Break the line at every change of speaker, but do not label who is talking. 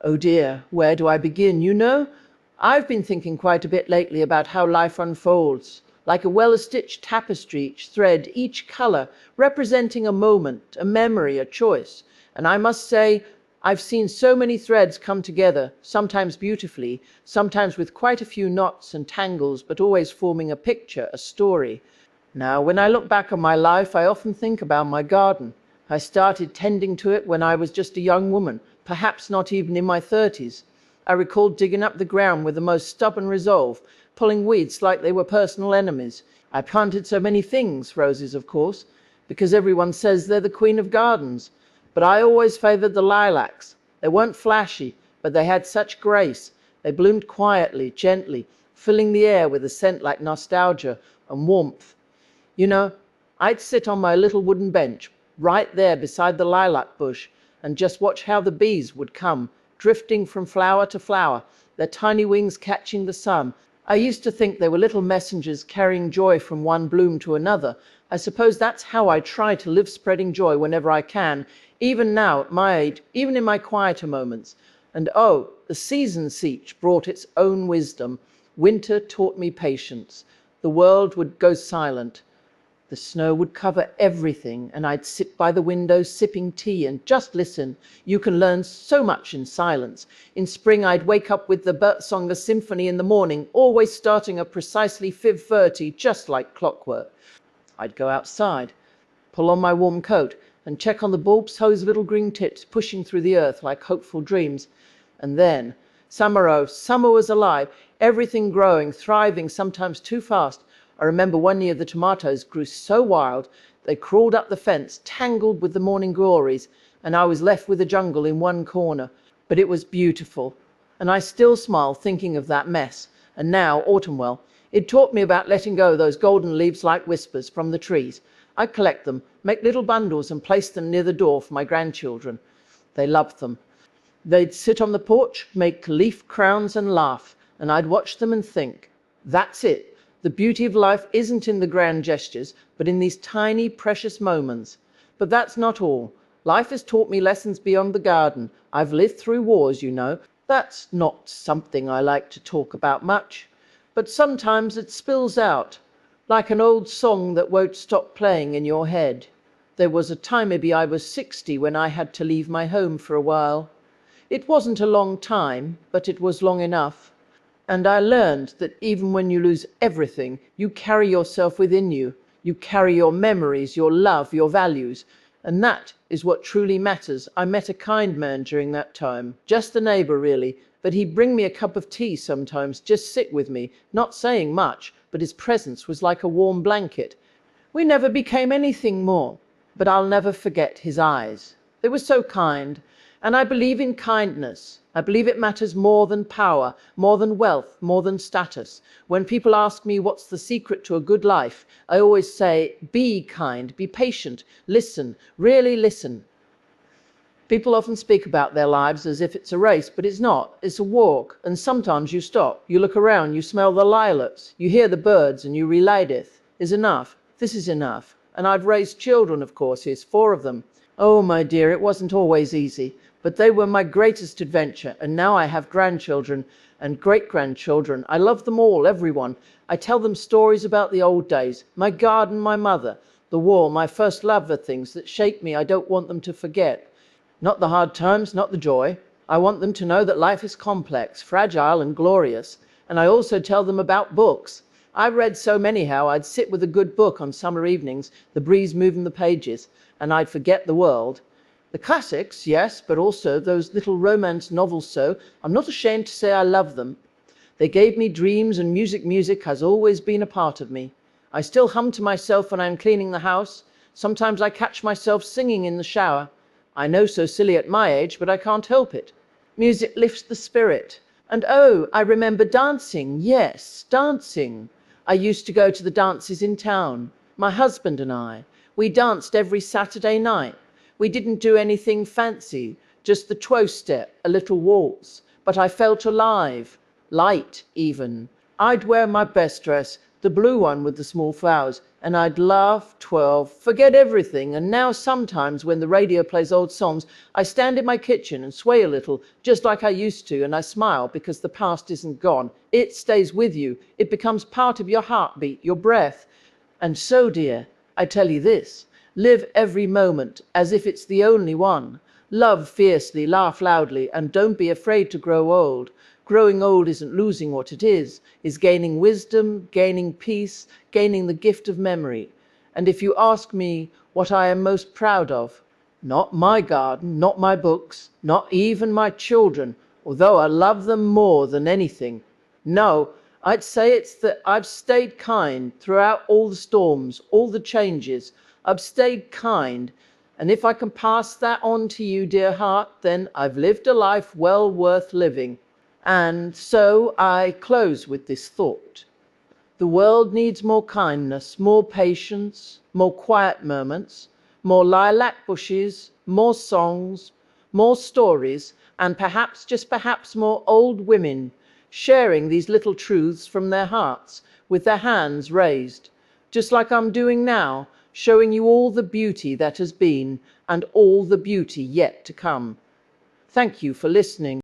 Oh dear, where do I begin? I've been thinking quite a bit lately about how life unfolds, like a well-stitched tapestry, each thread, each color, representing a moment, a memory, a choice. And I must say, I've seen so many threads come together, sometimes beautifully, sometimes with quite a few knots and tangles, but always forming a picture, a story. Now, when I look back on my life, I often think about my garden. I started tending to it when I was just a young woman, perhaps not even in my 30s. I recall digging up the ground with the most stubborn resolve, pulling weeds like they were personal enemies. I planted so many things, roses of course, because everyone says they're the queen of gardens. But I always favored the lilacs. They weren't flashy, but they had such grace. They bloomed quietly, gently, filling the air with a scent like nostalgia and warmth. I'd sit on my little wooden bench, right there beside the lilac bush, and just watch how the bees would come, drifting from flower to flower, their tiny wings catching the sun. I used to think they were little messengers carrying joy from one bloom to another. I suppose that's how I try to live, spreading joy whenever I can, even now at my age, even in my quieter moments. And oh, the seasons each brought its own wisdom. Winter taught me patience. The world would go silent. The snow would cover everything, and I'd sit by the window sipping tea and just listen. You can learn so much in silence. In spring, I'd wake up with the birdsong, the symphony in the morning, always starting at precisely 5:30, just like clockwork. I'd go outside, pull on my warm coat, and check on the bulbous little green tips pushing through the earth like hopeful dreams. And then, summer was alive, everything growing, thriving, sometimes too fast. I remember one year the tomatoes grew so wild, they crawled up the fence, tangled with the morning glories, and I was left with a jungle in one corner. But it was beautiful, and I still smile thinking of that mess. And now, autumn, well, it taught me about letting go those golden leaves like whispers from the trees. I'd collect them, make little bundles, and place them near the door for my grandchildren. They loved them. They'd sit on the porch, make leaf crowns and laugh, and I'd watch them and think, that's it. The beauty of life isn't in the grand gestures, but in these tiny, precious moments. But that's not all. Life has taught me lessons beyond the garden. I've lived through wars, That's not something I like to talk about much. But sometimes it spills out, like an old song that won't stop playing in your head. There was a time, maybe I was 60, when I had to leave my home for a while. It wasn't a long time, but it was long enough. And I learned that even when you lose everything, you carry yourself within you. You carry your memories, your love, your values. And that is what truly matters. I met a kind man during that time. Just a neighbor, really. But he'd bring me a cup of tea sometimes, just sit with me, not saying much, but his presence was like a warm blanket. We never became anything more, but I'll never forget his eyes. They were so kind. And I believe in kindness. I believe it matters more than power, more than wealth, more than status. When people ask me what's the secret to a good life, I always say, be kind, be patient, listen, really listen. People often speak about their lives as if it's a race, but it's not. It's a walk. And sometimes you stop, you look around, you smell the lilacs, you hear the birds, and you relay it. Is enough. This is enough. And I've raised children, of course, here's 4 of them. Oh, my dear, it wasn't always easy. But they were my greatest adventure, and now I have grandchildren and great-grandchildren. I love them all, everyone. I tell them stories about the old days, my garden, my mother, the war, my first love, the things that shaped me I don't want them to forget. Not the hard times, not the joy. I want them to know that life is complex, fragile, and glorious. And I also tell them about books. I read so many how I'd sit with a good book on summer evenings, the breeze moving the pages, and I'd forget the world. The classics, yes, but also those little romance novels, so I'm not ashamed to say I love them. They gave me dreams, and music has always been a part of me. I still hum to myself when I'm cleaning the house. Sometimes I catch myself singing in the shower. I know, so silly at my age, but I can't help it. Music lifts the spirit. And oh, I remember dancing. Yes, dancing. I used to go to the dances in town. My husband and I. We danced every Saturday night. We didn't do anything fancy, just the 12 step, a little waltz. But I felt alive, light even. I'd wear my best dress, the blue one with the small flowers, and I'd laugh, twirl, forget everything. And now sometimes when the radio plays old songs, I stand in my kitchen and sway a little, just like I used to, and I smile because the past isn't gone. It stays with you. It becomes part of your heartbeat, your breath. And so, dear, I tell you this, live every moment as if it's the only one. Love fiercely, laugh loudly, and don't be afraid to grow old. Growing old isn't losing what it is gaining wisdom, gaining peace, gaining the gift of memory. And if you ask me what I am most proud of, not my garden, not my books, not even my children, although I love them more than anything. No, I'd say it's that I've stayed kind throughout all the storms, all the changes. I've stayed kind. And if I can pass that on to you, dear heart, then I've lived a life well worth living. And so I close with this thought. The world needs more kindness, more patience, more quiet moments, more lilac bushes, more songs, more stories, and perhaps, just perhaps, more old women sharing these little truths from their hearts with their hands raised, just like I'm doing now, showing you all the beauty that has been and all the beauty yet to come. Thank you for listening.